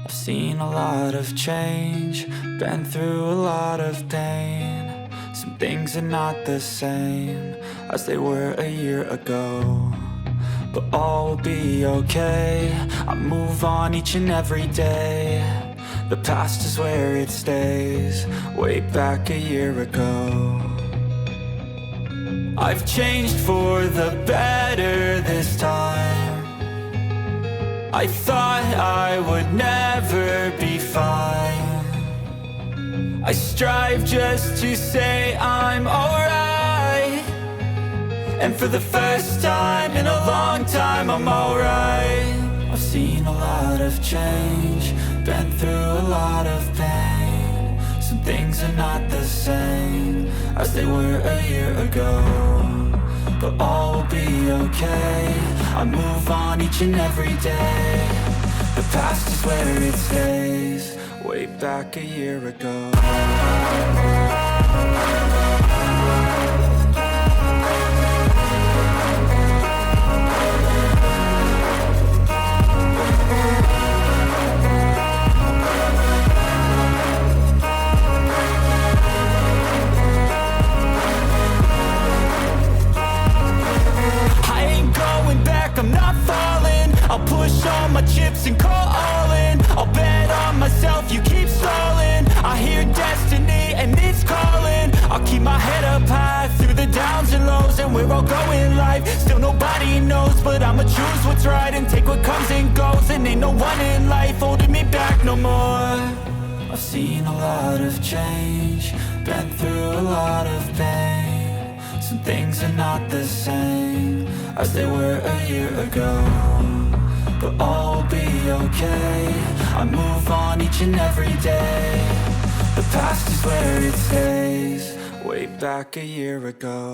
I've seen a lot of change, been through a lot of pain. Some things are not the same as they were a year ago, but all will be okay. I move on each and every day. The past is where it stays, way back a year ago. I've changed for the better this time. I thought I would never be fine. I strive just to say I'm alright, and for the first time in a long time I'm alright. I've seen a lot of change, been through a lot of pain. Some things are not the same as they were a year ago, but all will be okay. I move on each and every day. The past is where it stays, way back a year ago. I'm not falling, I'll push all my chips and call all in. I'll bet on myself, you keep stalling. I hear destiny and it's calling. I'll keep my head up high through the downs and lows, and we're all going life. Still nobody knows, but I'ma choose what's right and take what comes and goes. And ain't no one in life holding me back no more. I've seen a lot of change, been through a lot of pain. Some things are not the same as they were a year ago, but all will be okay. I move on each and every day. The past is where it stays, way back a year ago.